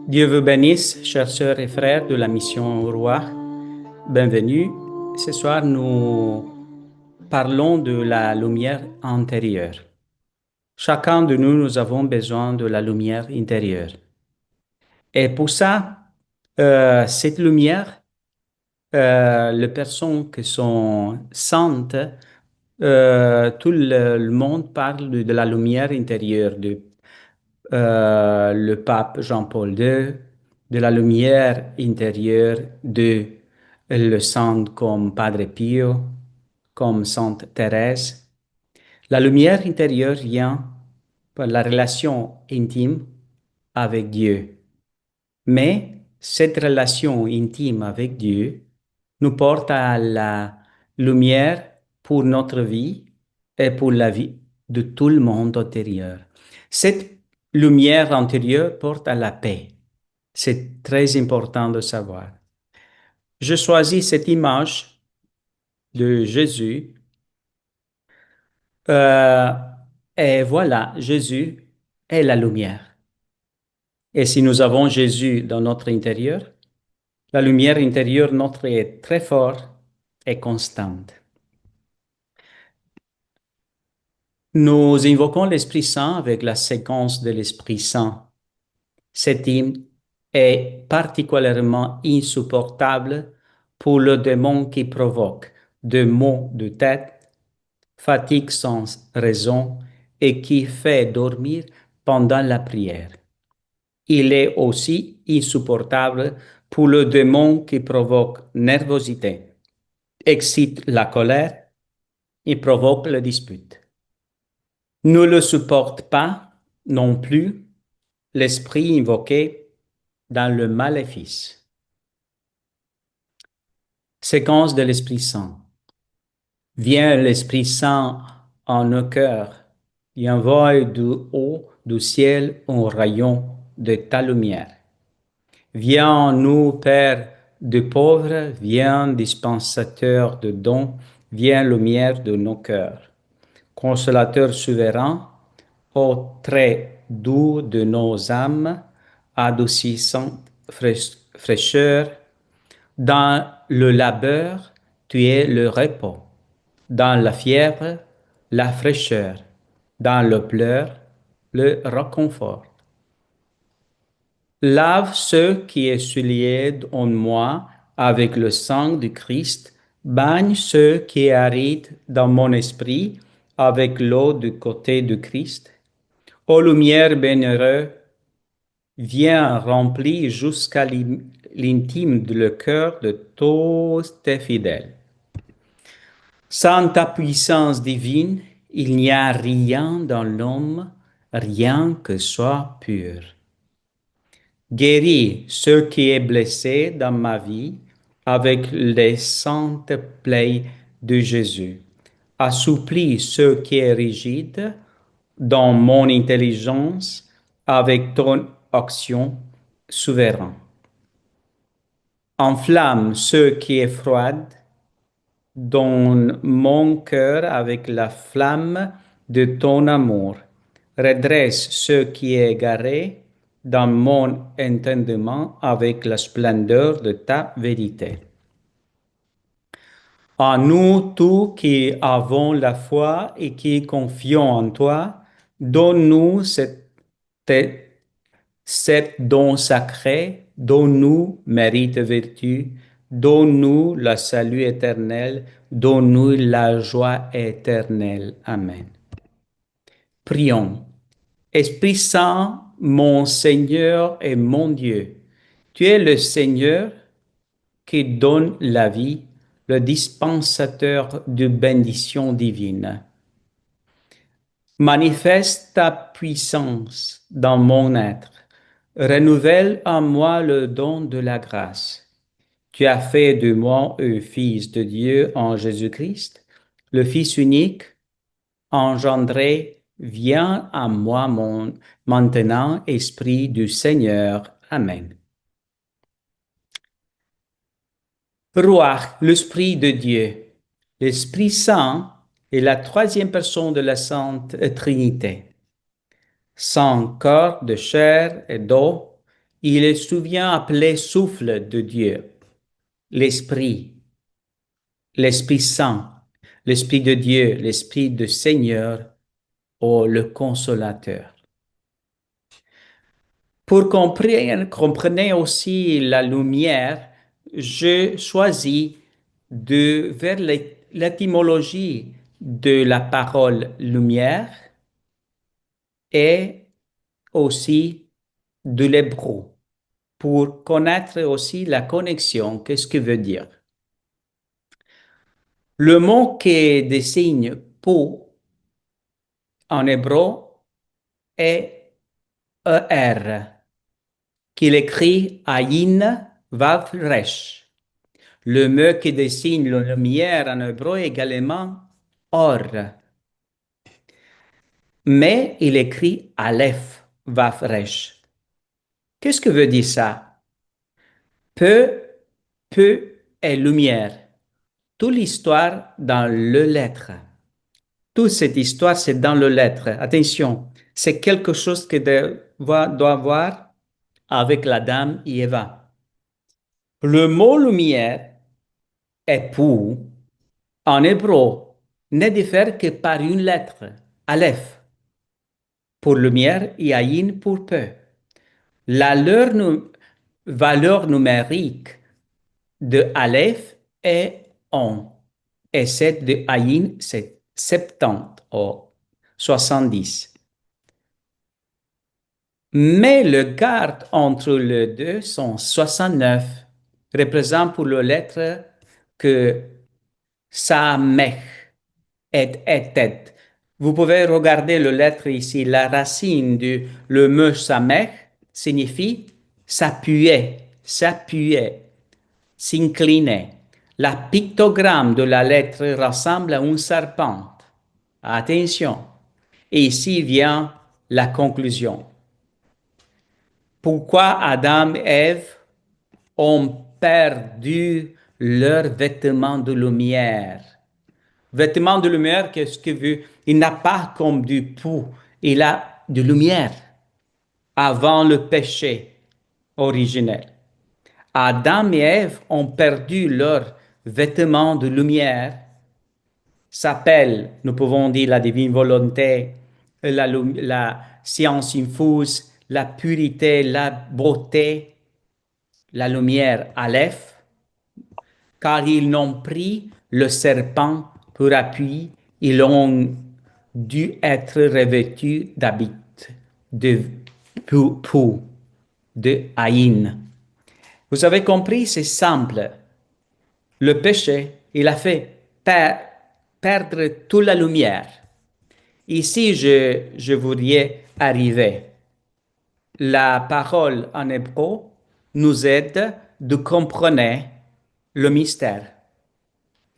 Dieu vous bénisse, chères sœurs et frères de la mission au roi. Bienvenue. Ce soir, nous parlons de la lumière intérieure. Chacun de nous, nous avons besoin de la lumière intérieure. Et pour ça, cette lumière, les personnes qui sont saintes, tout le monde parle de la lumière intérieure, le pape Jean-Paul II, de la lumière intérieure de le saint comme Padre Pio, comme Sainte Thérèse. La lumière intérieure vient par la relation intime avec Dieu. Mais cette relation intime avec Dieu nous porte à la lumière pour notre vie et pour la vie de tout le monde intérieur. Cette lumière intérieure porte à la paix. C'est très important de savoir. Je choisis cette image de Jésus. euh, et voilà, Jésus est la lumière. Et si nous avons Jésus dans notre intérieur, la lumière intérieure notre est très forte et constante. Nous invoquons l'Esprit Saint avec la séquence de l'Esprit Saint. Cet hymne est particulièrement insupportable pour le démon qui provoque de maux de tête, fatigue sans raison et qui fait dormir pendant la prière. Il est aussi insupportable pour le démon qui provoque nervosité, excite la colère et provoque la dispute. Ne le supporte pas non plus l'esprit invoqué dans le maléfice. Séquence de l'Esprit Saint. Viens l'Esprit Saint en nos cœurs et envoie du haut du ciel un rayon de ta lumière. Viens en nous, Père de pauvres, viens dispensateur de dons, viens lumière de nos cœurs. Consolateur souverain, ô très doux de nos âmes, adoucissant fraîcheur, dans le labeur, tu es le repos, dans la fièvre, la fraîcheur, dans le pleur, le réconfort. Lave ce qui est souillé en moi avec le sang du Christ, baigne ce qui est aride dans mon esprit avec l'eau du côté du Christ. Ô lumière bienheureuse, viens remplir jusqu'à l'intime le cœur de tous tes fidèles. Sans ta puissance divine, il n'y a rien dans l'homme, rien que soit pur. Guéris ce qui est blessé dans ma vie avec les saintes plaies de Jésus. Assouplis ce qui est rigide dans mon intelligence avec ton action souveraine. Enflamme ce qui est froid dans mon cœur avec la flamme de ton amour. Redresse ce qui est égaré dans mon entendement avec la splendeur de ta vérité. À nous tous qui avons la foi et qui confions en toi, donne-nous cet don sacré, donne-nous mérite vertu, donne-nous le salut éternel, donne-nous la joie éternelle. Amen. Prions. Esprit Saint, mon Seigneur et mon Dieu, tu es le Seigneur qui donne la vie, le dispensateur de bénédictions divines. Manifeste ta puissance dans mon être. Renouvelle en moi le don de la grâce. Tu as fait de moi un fils de Dieu en Jésus-Christ, le Fils unique, engendré. Viens à moi maintenant, Esprit du Seigneur. Amen. Roi, l'Esprit de Dieu, l'Esprit Saint est la troisième personne de la Sainte Trinité. Sans corps de chair et d'eau, Il est souvent appelé souffle de Dieu, l'Esprit, l'Esprit Saint, l'Esprit de Dieu, l'Esprit de Seigneur ou le Consolateur. Pour comprendre aussi la lumière, je choisis de vers l'étymologie de la parole lumière et aussi de l'hébreu pour connaître aussi la connexion, qu'est-ce que veut dire. Le mot qui désigne peau en hébreu est ER, qu'il écrit Ayin Vav Resh. Le mot qui désigne la lumière en hébreu est également Or, mais il écrit Aleph Vav Resh. Qu'est-ce que veut dire ça? Peu, peu est lumière. Toute l'histoire dans le lettre. Toute cette histoire, c'est dans le lettre. Attention, c'est quelque chose que doit voir avec la dame et Eva. Le mot lumière est pour, en hébreu, ne diffère que par une lettre, Aleph, pour lumière et Ayin pour peu. Valeur numérique de Aleph est 1 et celle de Ayin, c'est 70 ou 70. Mais le garde entre les deux sont 69, représente pour les lettres que Samech est tête. Vous pouvez regarder le lettre ici. La racine du le mot Samech signifie s'appuyer, s'appuyer, s'incliner. La pictogramme de la lettre ressemble à une serpente. Attention. Et ici vient la conclusion. Pourquoi Adam et Ève ont perdu leurs vêtements de lumière? Vêtements de lumière, qu'est-ce que veut? Il n'a pas comme du pou, il a de lumière avant le péché originel. Adam et Ève ont perdu leurs vêtements de lumière, s'appelle, nous pouvons dire, la divine volonté, la science infuse, la pureté, la beauté, la lumière, Aleph, car ils n'ont pris le serpent pour appui, ils ont dû être revêtus d'habits de pou, de haïn. Vous avez compris, c'est simple. Le péché, il a fait perdre toute la lumière. Ici, je voudrais arriver. La parole en hébreu nous aide de comprendre le mystère.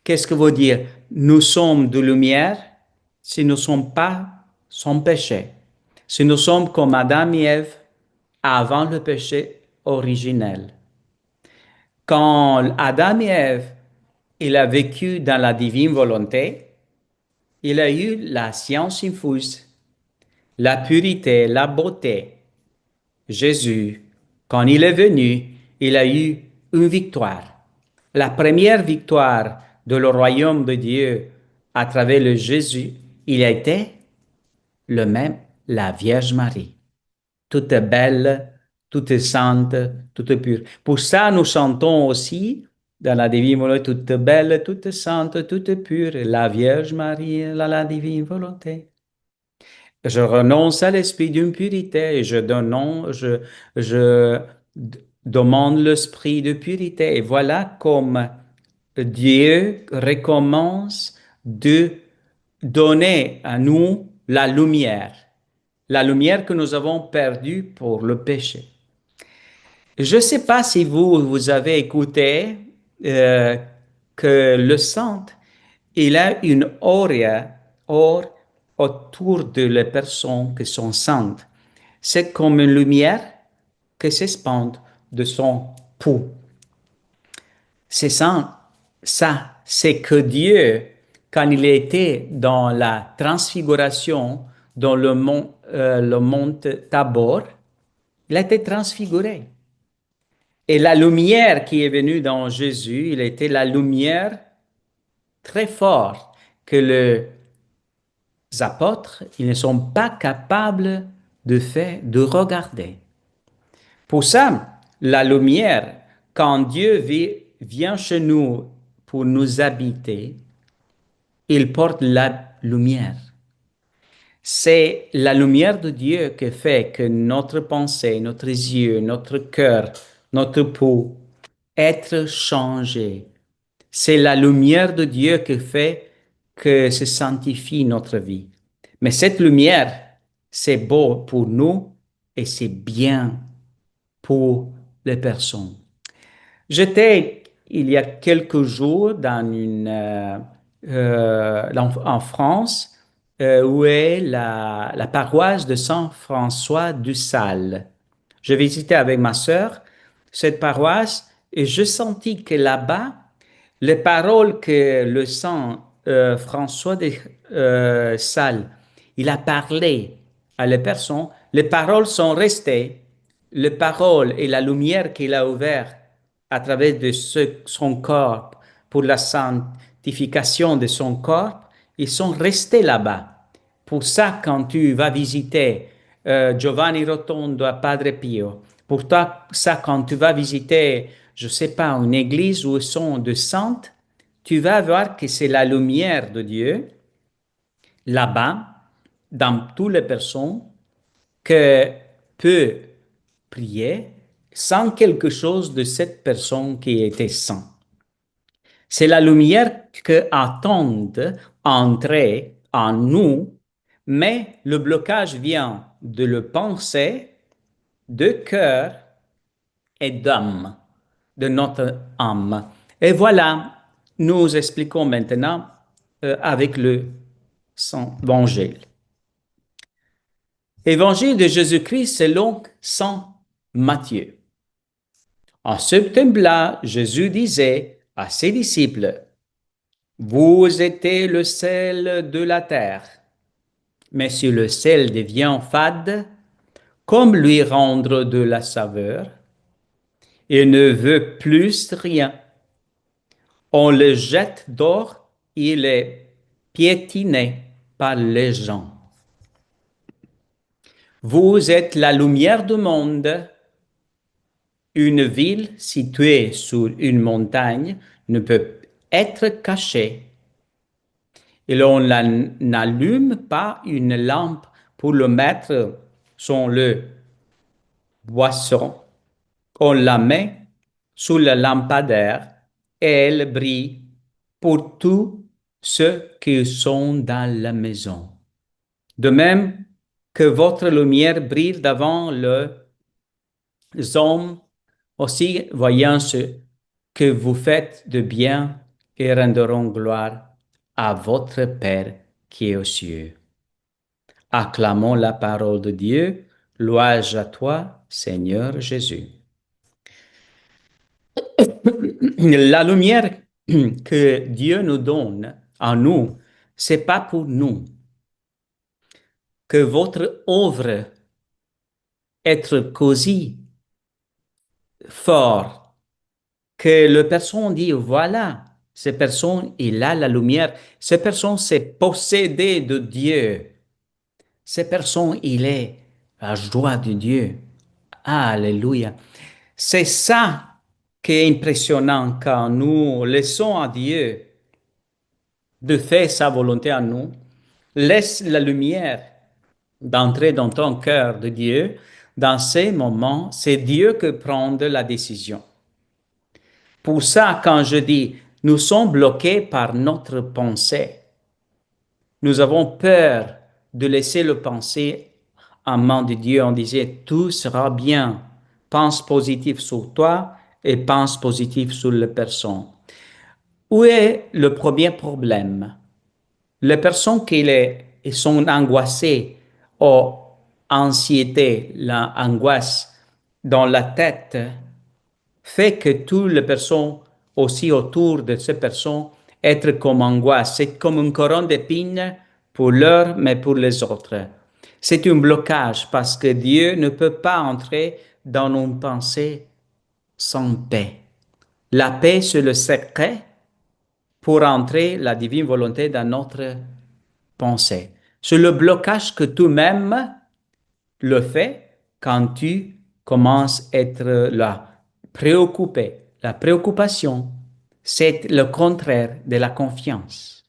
Qu'est-ce que veut dire? Nous sommes de lumière si nous ne sommes pas sans péché. Si nous sommes comme Adam et Ève avant le péché originel. Quand Adam et Ève, il a vécu dans la divine volonté, il a eu la science infuse, la pureté, la beauté. Jésus, quand il est venu, il a eu une victoire. La première victoire de le royaume de Dieu à travers le Jésus, il a été le même, la Vierge Marie. Toute est belle, toute est sainte, toute est pure. Pour ça, nous chantons aussi dans la divine volonté, toute est belle, toute est sainte, toute est pure, la Vierge Marie, la divine volonté. Je renonce à l'esprit d'impurité et je demande l'esprit de purité. Et voilà comme Dieu recommence de donner à nous la lumière que nous avons perdue pour le péché. Je ne sais pas si vous avez écouté que le saint, il a une auréole autour de les personnes qui sont saintes. C'est comme une lumière qui s'expande de son pouls. C'est ça, c'est que Dieu, quand il était dans la transfiguration dans le mont Tabor, il a été transfiguré. Et la lumière qui est venue dans Jésus, il était la lumière très forte que les apôtres, ils ne sont pas capables de faire, de regarder. Pour ça, la lumière, quand Dieu vient chez nous pour nous habiter, il porte la lumière. C'est la lumière de Dieu qui fait que notre pensée, notre yeux, notre cœur, notre peau être changé. C'est la lumière de Dieu qui fait que se sanctifie notre vie. Mais cette lumière, c'est beau pour nous et c'est bien pour les personnes. J'étais il y a quelques jours en France où est la paroisse de Saint-François du Sal. Je visitais avec ma sœur cette paroisse et je sentis que là-bas, les paroles que le saint François de Sales, il a parlé à les personnes, les paroles sont restées, les paroles et la lumière qu'il a ouverte à travers son corps pour la sanctification de son corps, ils sont restés là-bas. Pour ça, quand tu vas visiter Giovanni Rotondo à Padre Pio, pour ça, quand tu vas visiter, je ne sais pas, une église où ils sont de saintes, tu vas voir que c'est la lumière de Dieu là-bas, dans toutes les personnes, que peut prier sans quelque chose de cette personne qui était sainte. C'est la lumière que attendent entrer en nous, mais le blocage vient de le penser, de cœur et d'âme, de notre âme. Et voilà, nous expliquons maintenant avec le Saint Évangile. Évangile de Jésus-Christ selon Saint Matthieu. En ce temps-là, Jésus disait à ses disciples, vous êtes le sel de la terre. Mais si le sel devient fade, comme lui rendre de la saveur, il ne veut plus rien. On le jette dehors, il est piétiné par les gens. Vous êtes la lumière du monde. Une ville située sur une montagne ne peut être cachée. Et l'on n'allume pas une lampe pour le mettre sur le boisson. On la met sous le lampadaire et elle brille pour tous ceux qui sont dans la maison. De même que votre lumière brille devant les hommes, aussi voyant ce que vous faites de bien et rendront gloire à votre Père qui est aux cieux. Acclamons la parole de Dieu. Louange à toi, Seigneur Jésus. La lumière que Dieu nous donne en nous, c'est pas pour nous. Que votre œuvre être cosy, fort, que la personne dit, voilà, cette personne, il a la lumière. Cette personne, c'est possédé de Dieu. Cette personne, il est la joie de Dieu. Alléluia. C'est ça qui est impressionnant quand nous laissons à Dieu de faire sa volonté en nous. Laisse la lumière d'entrer dans ton cœur de Dieu. Dans ces moments, c'est Dieu qui prend la décision. Pour ça, quand je dis, nous sommes bloqués par notre pensée. Nous avons peur de laisser le penser en main de Dieu. On disait, tout sera bien. Pense positif sur toi et pense positif sur les personnes. Où est le premier problème? Les personnes qui sont angoissées ou anxiété, l'angoisse dans la tête fait que toutes les personnes aussi autour de ces personnes être comme angoisse. C'est comme une couronne d'épines pour l'heure, mais pour les autres. C'est un blocage parce que Dieu ne peut pas entrer dans nos pensées sans paix. La paix, c'est le secret pour entrer la divine volonté dans notre pensée. C'est le blocage que toi-même le fais quand tu commences à être là, préoccupé. La préoccupation, c'est le contraire de la confiance.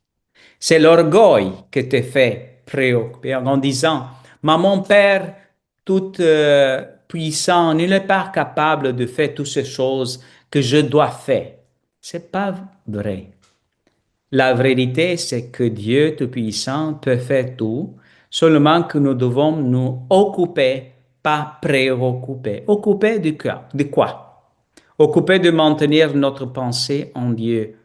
C'est l'orgueil qui te fait préoccuper en disant, mais mon Père tout puissant, il n'est pas capable de faire toutes ces choses que je dois faire. C'est pas vrai. La vérité, c'est que Dieu Tout-Puissant peut faire tout, seulement que nous devons nous occuper, pas préoccuper. Occuper de quoi? De quoi? Occuper de maintenir notre pensée en Dieu,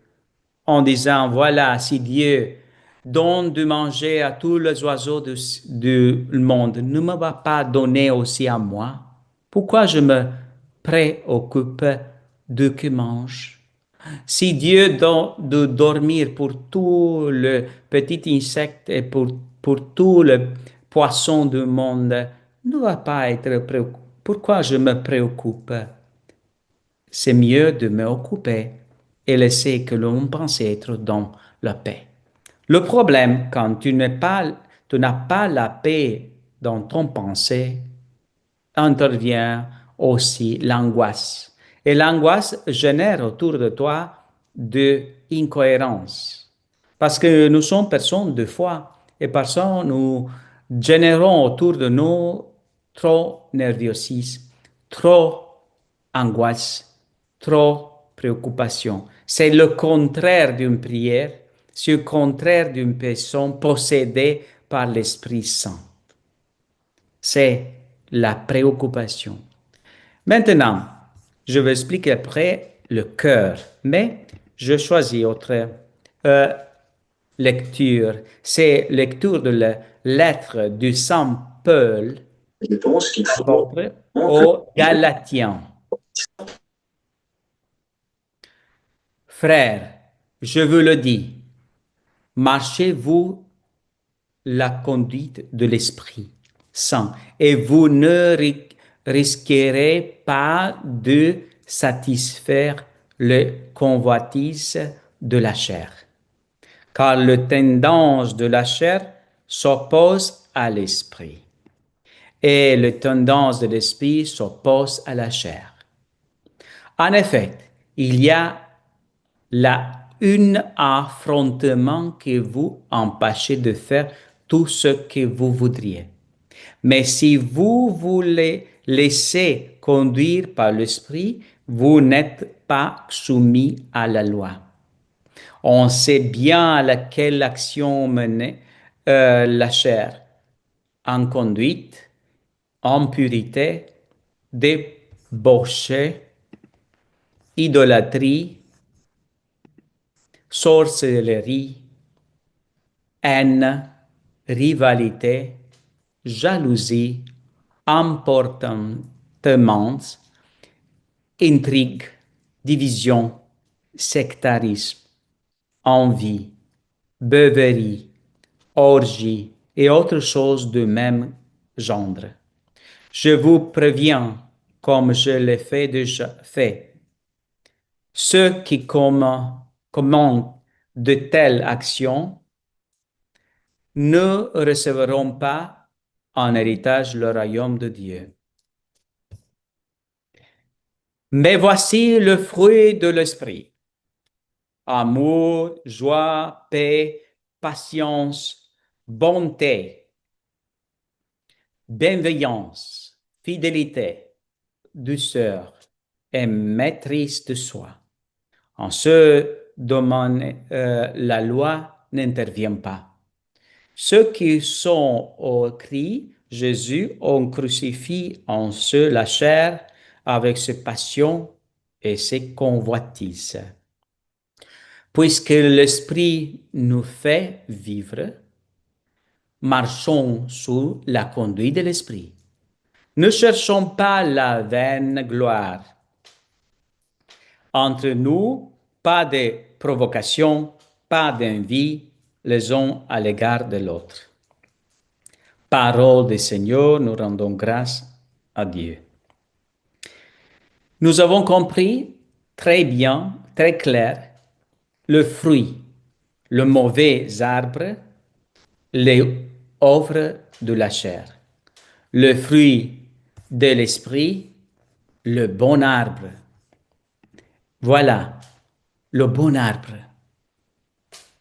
en disant, voilà, si Dieu donne de manger à tous les oiseaux du monde, ne me va pas donner aussi à moi. Pourquoi je me préoccupe de que mange? Si Dieu donne de dormir pour tous les petits insectes et pour tous les poissons du monde, ne va pas être préoccupé. Pourquoi je me préoccupe? C'est mieux de me occuper et laisser que l'on pense être dans la paix. Le problème, quand tu n'as pas la paix dans ton pensée, intervient aussi l'angoisse. Et l'angoisse génère autour de toi de incohérences. Parce que nous sommes personnes de foi et parfois nous générons autour de nous trop nerviosisme, trop angoisse, trop préoccupation. C'est le contraire d'une prière, c'est le contraire d'une personne possédée par l'Esprit Saint. C'est la préoccupation. Maintenant, je vais expliquer après le cœur, mais je choisis autre euh, lecture. C'est lecture de la lettre du Saint Paul, Je pense qu'il faut apôtre, montrer aux Galatiens. Frères, je vous le dis, marchez-vous la conduite de l'Esprit Saint et vous ne risquerez pas de satisfaire les convoitises de la chair. Car le tendance de la chair s'oppose à l'Esprit et le tendance de l'Esprit s'oppose à la chair. En effet, il y a là un affrontement qui vous empêche de faire tout ce que vous voudriez. Mais si vous voulez laisser conduire par l'Esprit, vous n'êtes pas soumis à la loi. On sait bien à laquelle action mener la chair en conduite, en purité, débauché, idolâtrie, sorcellerie, haine, rivalité, jalousie, emportement, intrigue, division, sectarisme, envie, beuverie, orgie et autres choses de même genre. Je vous préviens, comme je l'ai fait déjà fait, ceux qui commandent de telles actions ne recevront pas en héritage le royaume de Dieu. Mais voici le fruit de l'esprit. Amour, joie, paix, patience, bonté, bienveillance, fidélité, douceur et maîtrise de soi. En ce domaine, la loi n'intervient pas. Ceux qui sont au Christ, Jésus, ont crucifié en ceux la chair avec ses passions et ses convoitises. Puisque l'Esprit nous fait vivre, marchons sous la conduite de l'Esprit. Ne cherchons pas la vaine gloire. Entre nous, pas de provocation, pas d'envie les uns à l'égard de l'autre. Parole du Seigneur, nous rendons grâce à Dieu. Nous avons compris très bien, très clair, le fruit, le mauvais arbre, les œuvres de la chair. Le fruit de l'esprit, le bon arbre. Voilà, le bon arbre.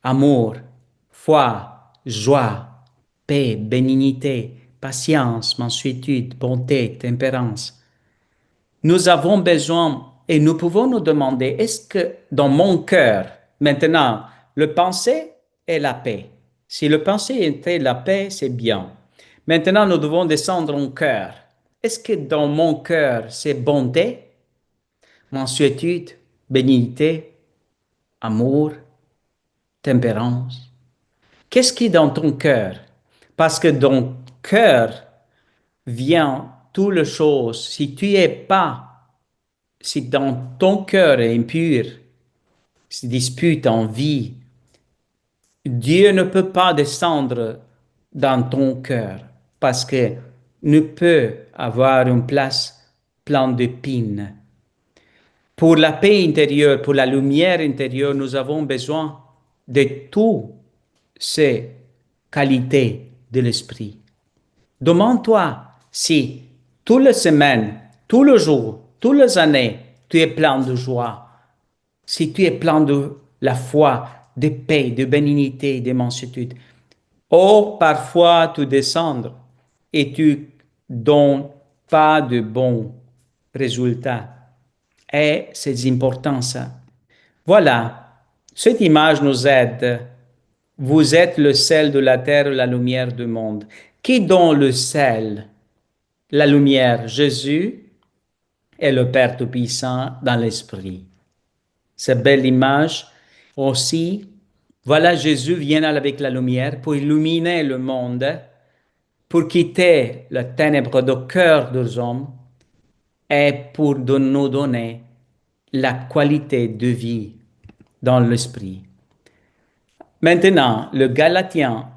Amour, foi, joie, paix, bénignité, patience, mansuétude, bonté, tempérance. Nous avons besoin et nous pouvons nous demander, est-ce que dans mon cœur, maintenant, le pensée est la paix? Si le pensée était la paix, c'est bien. Maintenant, nous devons descendre au cœur. Est-ce que dans mon cœur, c'est bonté, mansuétude, bénignité, amour, tempérance? Qu'est-ce qui est dans ton cœur? Parce que dans ton cœur vient toutes les choses. Si tu es pas, si dans ton cœur est impur, se dispute en vie, Dieu ne peut pas descendre dans ton cœur parce que ne peut avoir une place pleine d'épines. Pour la paix intérieure, pour la lumière intérieure, nous avons besoin de toutes ces qualités de l'esprit. Demande-toi si toutes les semaines, tous les jours, toutes les années, tu es plein de joie, si tu es plein de la foi, de paix, de bénignité, de mansuétude. Or, parfois, tu descends et tu donnes pas de bons résultats. Et c'est important ça. Voilà, cette image nous aide. Vous êtes le sel de la terre, la lumière du monde. Qui donne le sel, la lumière? Jésus et le Père Tout-Puissant dans l'Esprit. Cette belle image aussi. Voilà, Jésus vient avec la lumière pour illuminer le monde, pour quitter la ténèbre du cœur des hommes et pour nous donner la qualité de vie dans l'esprit. Maintenant, le Galatien,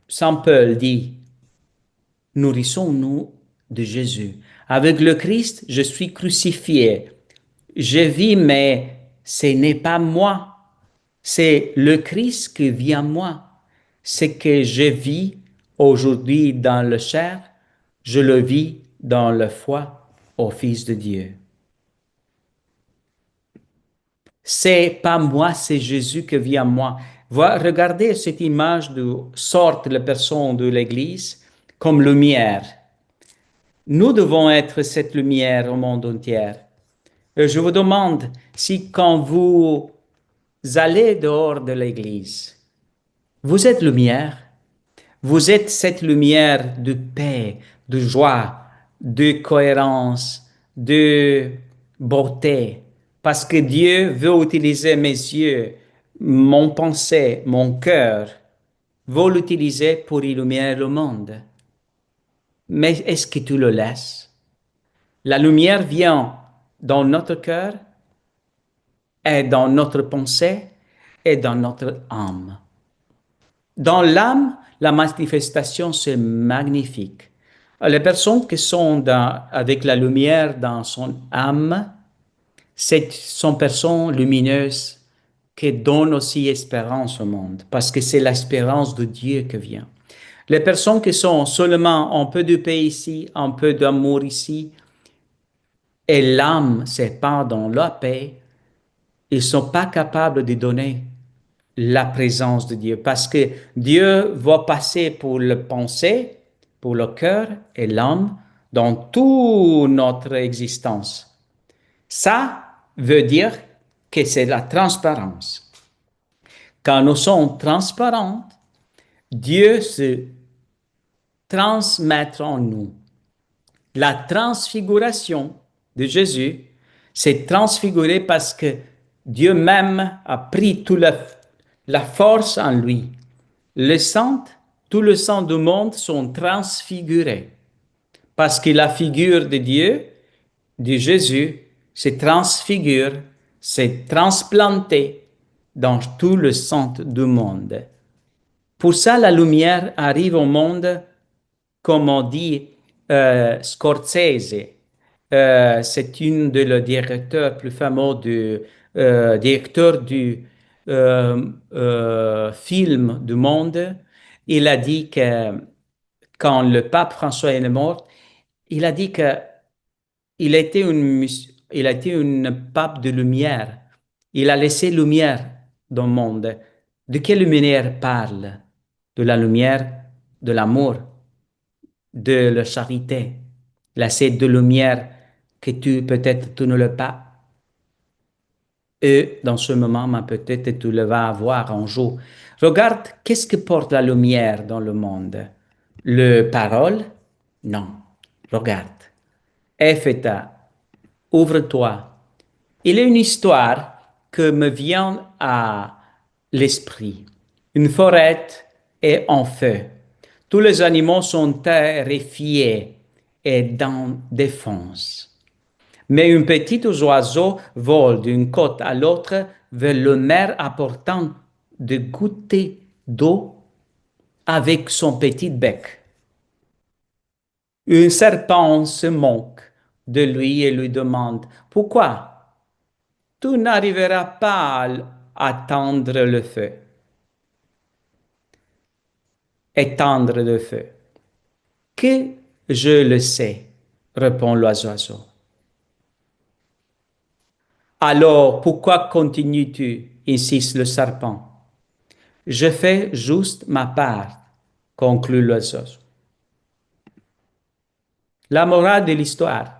Saint Paul dit, nourrissons-nous de Jésus. Avec le Christ, je suis crucifié. Je vis, mais ce n'est pas moi. C'est le Christ qui vit en moi. Ce que je vis aujourd'hui dans le chair, je le vis dans la foi au Fils de Dieu. C'est pas moi, c'est Jésus qui vit en moi. Regardez cette image de sorte la personne de l'Église comme lumière. Nous devons être cette lumière au monde entier. Et je vous demande si quand vous allez dehors de l'Église, vous êtes lumière. Vous êtes cette lumière de paix, de joie, de cohérence, de beauté. Parce que Dieu veut utiliser mes yeux, mon pensée, mon cœur, veut l'utiliser pour illuminer le monde. Mais est-ce que tu le laisses? La lumière vient dans notre cœur et dans notre pensée et dans notre âme. Dans l'âme, la manifestation, c'est magnifique. Les personnes qui sont avec la lumière dans son âme, sont personnes lumineuses qui donnent aussi espérance au monde, parce que c'est l'espérance de Dieu qui vient. Les personnes qui sont seulement un peu de paix ici, un peu d'amour ici, et l'âme, c'est pas dans la paix, ils sont pas capables de donner la présence de Dieu, parce que Dieu va passer pour le pensée, pour le cœur et l'âme dans toute notre existence. Ça veut dire que c'est la transparence. Quand nous sommes transparents, Dieu se transmet en nous. La transfiguration de Jésus s'est transfigurée parce que Dieu même a pris toute la force en lui. Les saints, tout le sang du monde sont transfigurés parce que la figure de Dieu, de Jésus, se transfigure, s'est transplantée dans tout le sang du monde. Pour ça, la lumière arrive au monde, comme on dit Scorsese. C'est une de le directeur plus fameux directeur du film du monde. Il a dit que quand le pape François est mort, il a dit que il a été une pape de lumière. Il a laissé lumière dans le monde. De quelle lumière parle? De la lumière de l'amour, de la charité. La cette de lumière que tu peut-être tu ne l'as pas eu dans ce moment, mais peut-être tu le vas avoir un jour. Regarde, qu'est-ce que porte la lumière dans le monde? Le parole? Non. Regarde. Epheta, ouvre-toi. Il y a une histoire que me vient à l'esprit. Une forêt est en feu. Tous les animaux sont terrifiés et dans défense. Mais un petit oiseau vole d'une côte à l'autre vers le mer apportant de gouttées d'eau avec son petit bec. Un serpent se moque de lui et lui demande: Pourquoi tu n'arriveras pas à atteindre le feu, éteindre le feu? Que je le sais, répond l'oiseau. Alors pourquoi continues-tu? Insiste le serpent. Je fais juste ma part, conclut l'oiseau. La morale de l'histoire.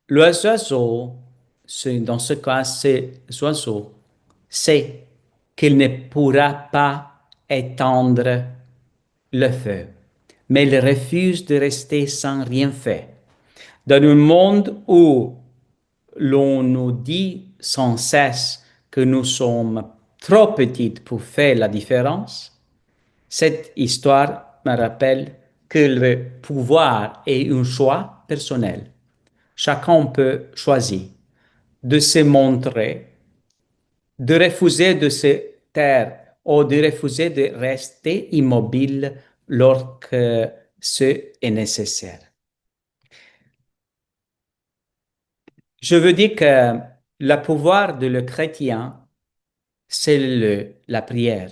L'oiseau, dans ce cas, c'est l'oiseau, sait qu'il ne pourra pas éteindre le feu, mais il refuse de rester sans rien faire. Dans un monde où l'on nous dit sans cesse que nous sommes trop petites pour faire la différence, cette histoire me rappelle que le pouvoir est un choix personnel. Chacun peut choisir de se montrer, de refuser de se taire ou de refuser de rester immobile lorsque ce est nécessaire. Je veux dire que le pouvoir de le chrétien, c'est la prière.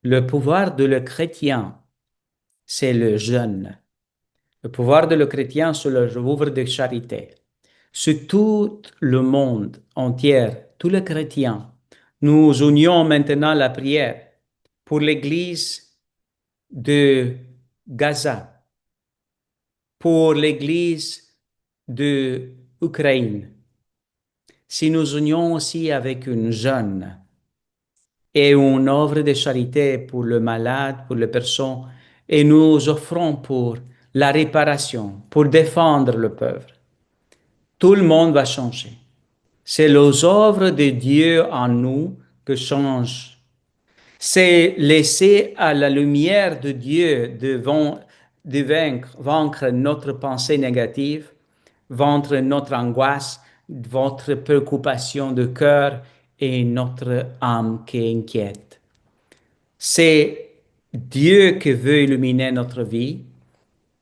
Le pouvoir de le chrétien, c'est le jeûne. Le pouvoir de le chrétien, c'est le œuvre de charité. Sur tout le monde entier, tous les chrétiens, nous unions maintenant la prière pour l'Église de Gaza, pour l'Église de Ukraine. Si nous unions aussi avec une jeune et une œuvre de charité pour le malade, pour les personnes, et nous offrons pour la réparation, pour défendre le peuple, tout le monde va changer. C'est les œuvres de Dieu en nous que changent. C'est laisser à la lumière de Dieu de vaincre notre pensée négative, vaincre notre angoisse, votre préoccupation de cœur et notre âme qui inquiète. C'est Dieu qui veut illuminer notre vie.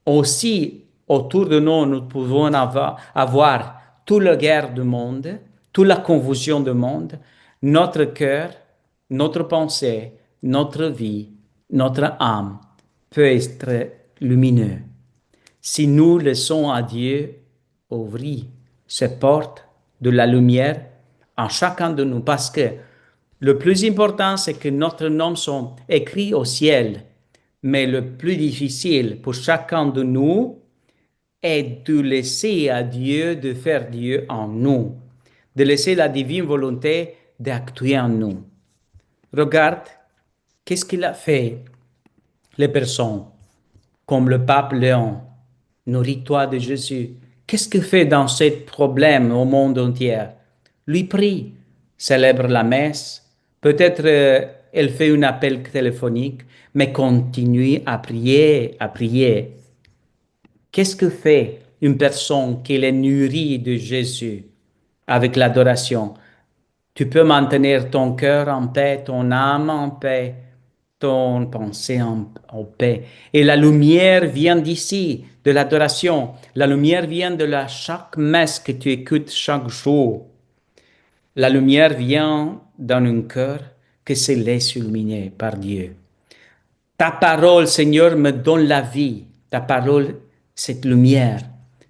Aussi, autour de nous, nous pouvons avoir toute la guerre du monde, toute la confusion du monde. Notre cœur, notre pensée, notre vie, notre âme peut être lumineux. Si nous laissons à Dieu ouvrir ces portes de la lumière en chacun de nous, parce que le plus important, c'est que notre nom sont écrits au ciel. Mais le plus difficile pour chacun de nous est de laisser à Dieu de faire Dieu en nous, de laisser la divine volonté d'actuer en nous. Regarde, qu'est-ce qu'il a fait, les personnes, comme le pape Léon, nourris-toi de Jésus. Qu'est-ce qu'il fait dans ce problème au monde entier? Lui prie, célèbre la messe, peut-être elle fait un appel téléphonique, mais continue à prier, à prier. Qu'est-ce que fait une personne qui est nourrie de Jésus avec l'adoration? Tu peux maintenir ton cœur en paix, ton âme en paix, ton pensée en paix. Et la lumière vient d'ici. de l'adoration. La lumière vient de chaque messe que tu écoutes chaque jour. La lumière vient dans un cœur que se laisse illuminer par Dieu. Ta parole, Seigneur, me donne la vie. Ta parole, cette lumière.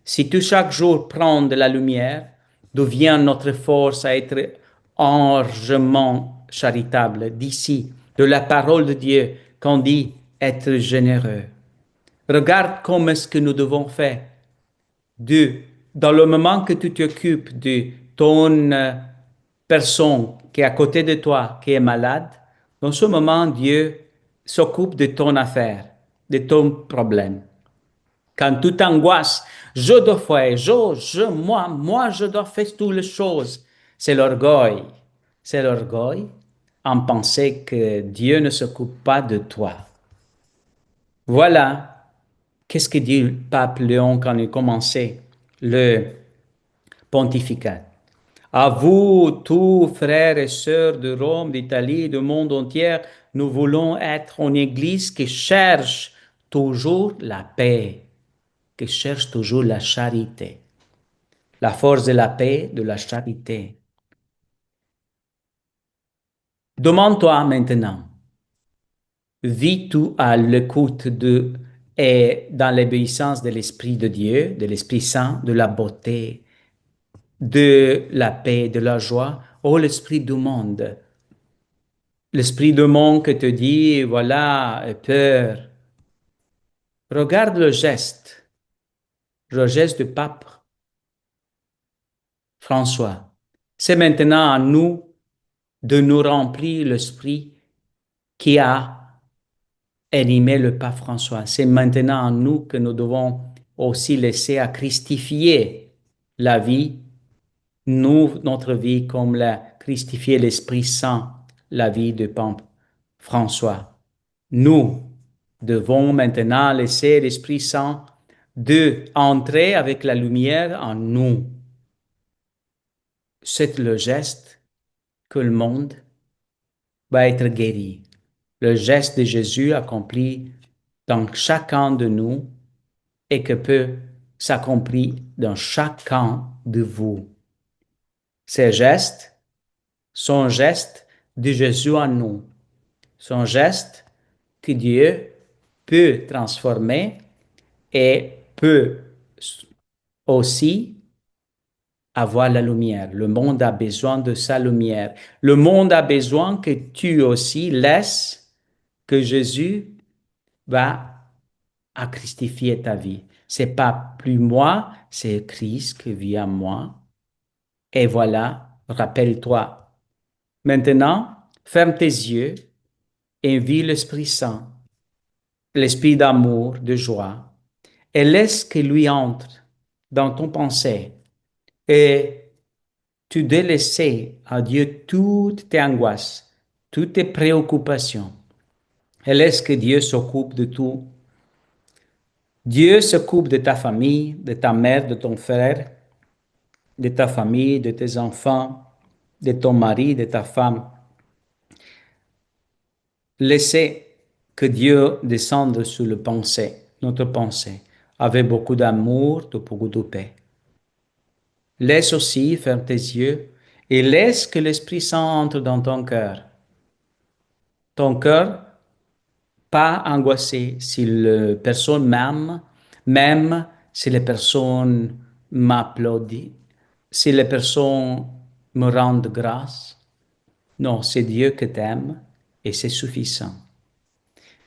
Si tu chaque jour prends de la lumière, d'où vient notre force à être largement charitable d'ici, de la parole de Dieu, qu'on dit être généreux. Regarde comment est-ce que nous devons faire. Deux, dans le moment que tu t'occupes de ton personne qui est à côté de toi, qui est malade, dans ce moment, Dieu s'occupe de ton affaire, de ton problème. Quand tu t'angoisses, je dois faire, moi, je dois faire toutes les choses. C'est l'orgueil. C'est l'orgueil en penser que Dieu ne s'occupe pas de toi. Voilà, qu'est-ce que dit le pape Léon quand il commençait le pontificat. À vous, tous frères et sœurs de Rome, d'Italie, du monde entier, nous voulons être une église qui cherche toujours la paix, qui cherche toujours la charité, la force de la paix, de la charité. Demande-toi maintenant, vis-tu à l'écoute de et dans l'obéissance de l'Esprit de Dieu, de l'Esprit Saint, de la beauté, de la paix, de la joie, ou l'Esprit du monde? L'Esprit du monde que te dit, voilà, peur. Regarde le geste du pape François. C'est maintenant à nous de nous remplir l'Esprit qui a animé le pape François. C'est maintenant à nous que nous devons aussi laisser à christifier la vie, nous, notre vie, comme l'a christifié l'Esprit Saint, la vie du pape François. Nous devons maintenant laisser l'Esprit Saint de entrer avec la lumière en nous. C'est le geste que le monde va être guéri. Le geste de Jésus accompli dans chacun de nous et que peut s'accomplir dans chacun de vous. Ces gestes sont gestes de Jésus en nous. Sont gestes que Dieu peut transformer et peut aussi avoir la lumière. Le monde a besoin de sa lumière. Le monde a besoin que tu aussi laisses que Jésus va à christifier ta vie. C'est pas plus moi, c'est Christ qui vit en moi. Et voilà, rappelle-toi. Maintenant, ferme tes yeux et vis l'Esprit Saint, l'Esprit d'amour, de joie, et laisse que lui entre dans ton pensée et tu délaisses à Dieu toutes tes angoisses, toutes tes préoccupations et laisse que Dieu s'occupe de tout. Dieu s'occupe de ta famille, de ta mère, de ton frère, de ta famille, de tes enfants, de ton mari, de ta femme. Laissez que Dieu descende sur le pensée, notre pensée, avec beaucoup d'amour, de beaucoup de paix. Laisse aussi, ferme tes yeux et laisse que l'Esprit Saint entre dans ton cœur. Ton cœur, pas angoissé si la personne m'aime, même si les personnes m'applaudissent, si les personnes me rendent grâce. Non, c'est Dieu qui t'aime et c'est suffisant.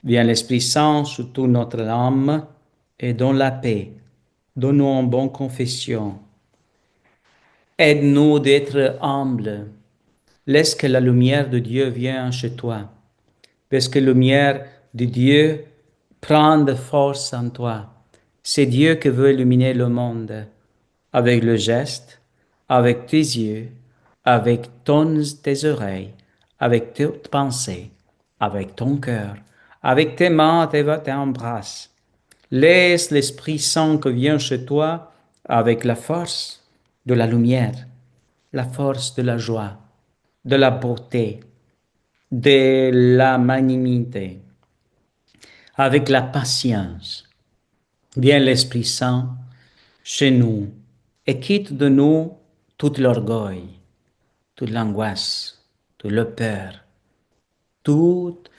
Viens l'Esprit Saint sur toute notre âme et donne la paix. Donne-nous une bonne confession. Aide-nous d'être humbles. Laisse que la lumière de Dieu vienne chez toi. Parce que la lumière de Dieu prend de force en toi. C'est Dieu qui veut illuminer le monde avec le geste, avec tes yeux, avec tes oreilles, avec tes pensées, avec ton cœur, avec tes mains, tes bras. Laisse l'Esprit Saint qui vient chez toi avec la force de la lumière, la force de la joie, de la beauté, de la magnanimité, avec la patience. Viens l'Esprit Saint chez nous et quitte de nous tout l'orgueil, toute l'angoisse, toute la peur, toute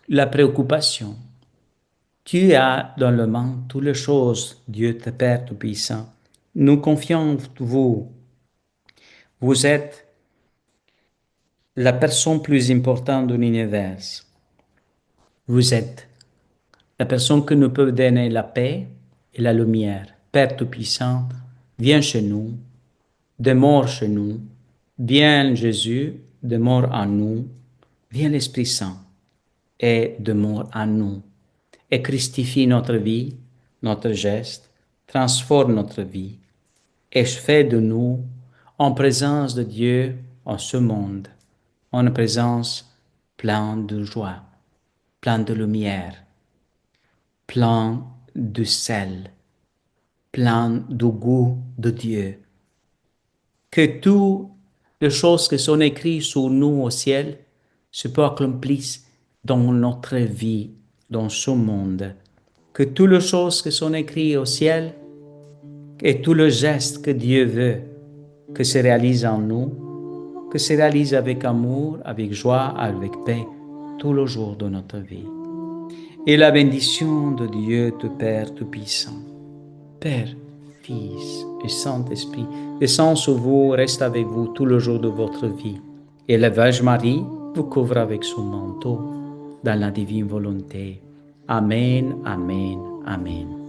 la préoccupation. Tu as dans le main toutes les choses, Dieu, te Père Tout-Puissant. Nous confions en vous. Vous êtes la personne plus importante de l'univers. Vous êtes la personne qui nous peut donner la paix et la lumière. Père Tout-Puissant, viens chez nous, demeure chez nous. Viens Jésus, demeure en nous. Viens l'Esprit Saint et demeure en nous. Et christifie notre vie, notre geste, transforme notre vie et fais de nous, en présence de Dieu en ce monde, en présence pleine de joie, pleine de lumière, plein de sel, plein de goût de Dieu. Que toutes les choses qui sont écrites sur nous au ciel se accomplissent dans notre vie, dans ce monde. Que toutes les choses qui sont écrites au ciel et tous les gestes que Dieu veut que se réalisent en nous, que se réalisent avec amour, avec joie, avec paix, tous les jours de notre vie. Et la bénédiction de Dieu, de Père Tout-Puissant, Père, Fils et Saint-Esprit, descend sur vous, reste avec vous tous les jours de votre vie. Et la Vierge Marie vous couvre avec son manteau dans la divine volonté. Amen, Amen, Amen.